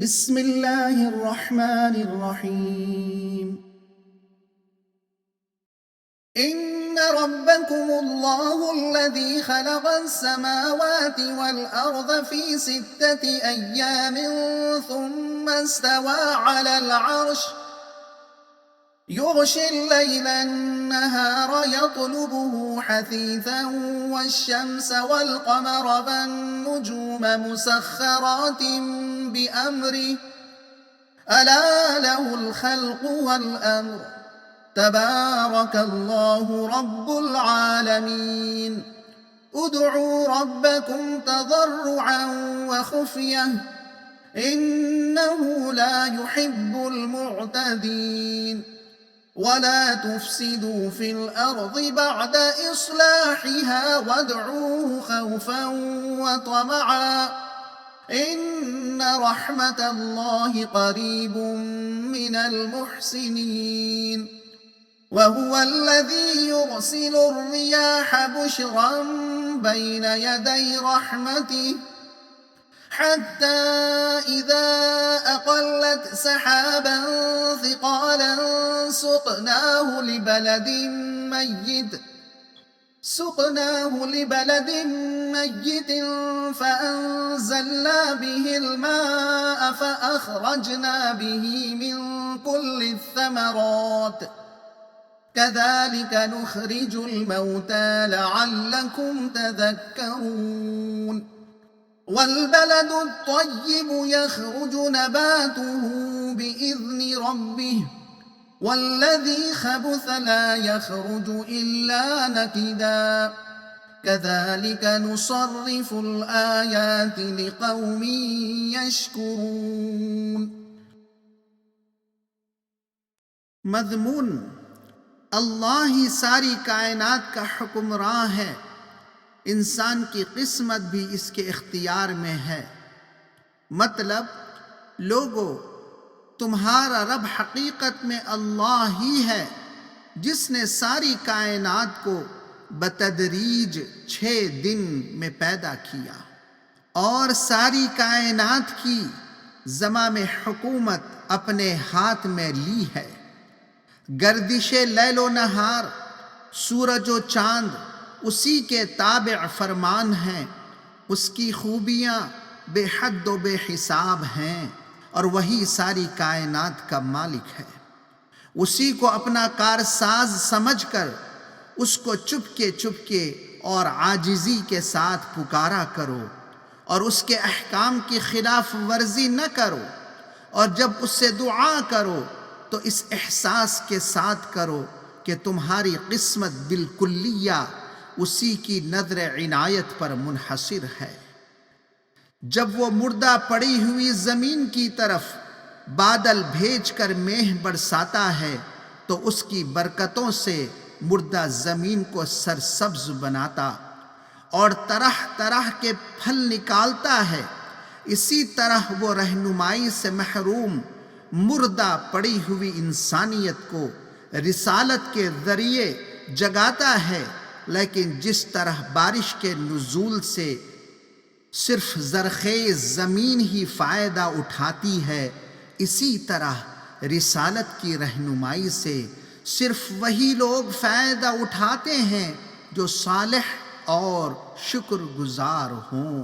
بسم الله الرحمن الرحيم إن ربكم الله الذي خلق السماوات والأرض في 6 أيام ثم استوى على العرش يغشي الليل النهار يطلبه حثيثا والشمس والقمر والنجوم مسخرات بأمره ألا له الخلق والأمر تبارك الله رب العالمين ادعوا ربكم تضرعا وخفية إنه لا يحب المعتدين ولا تفسدوا في الأرض بعد إصلاحها وادعوه خوفا وطمعا إن رحمة الله قريب من المحسنين وهو الذي يرسل الرياح بشرا بين يدي رحمته حتى إذا أقلت سحابا ثقالا سقناه لبلد ميت فأنزلنا به الماء فأخرجنا به من كل الثمرات كذلك نخرج الموتى لعلكم تذكرون والبلد الطيب يخرج نباته بإذن ربه والذي خبث لا يخرج إلا نكدا كذلك نصرف الآيات لقوم يشكرون. مضمون: اللہ ہی ساری کائنات کا حکمراں ہے، انسان کی قسمت بھی اس کے اختیار میں ہے۔ مطلب: لوگو، تمہارا رب حقیقت میں اللہ ہی ہے جس نے ساری کائنات کو بتدریج 6 دن میں پیدا کیا اور ساری کائنات کی زمام حکومت اپنے ہاتھ میں لی ہے۔ گردش لیل و نہار، سورج و چاند اسی کے تابع فرمان ہیں، اس کی خوبیاں بے حد و بے حساب ہیں اور وہی ساری کائنات کا مالک ہے۔ اسی کو اپنا کارساز سمجھ کر اس کو چپکے اور عاجزی کے ساتھ پکارا کرو اور اس کے احکام کی خلاف ورزی نہ کرو، اور جب اس سے دعا کرو تو اس احساس کے ساتھ کرو کہ تمہاری قسمت بالکلیہ اسی کی نظر عنایت پر منحصر ہے۔ جب وہ مردہ پڑی ہوئی زمین کی طرف بادل بھیج کر میہ برساتا ہے تو اس کی برکتوں سے مردہ زمین کو سرسبز بناتا اور طرح طرح کے پھل نکالتا ہے، اسی طرح وہ رہنمائی سے محروم مردہ پڑی ہوئی انسانیت کو رسالت کے ذریعے جگاتا ہے۔ لیکن جس طرح بارش کے نزول سے صرف زرخیز زمین ہی فائدہ اٹھاتی ہے، اسی طرح رسالت کی رہنمائی سے صرف وہی لوگ فائدہ اٹھاتے ہیں جو صالح اور شکر گزار ہوں۔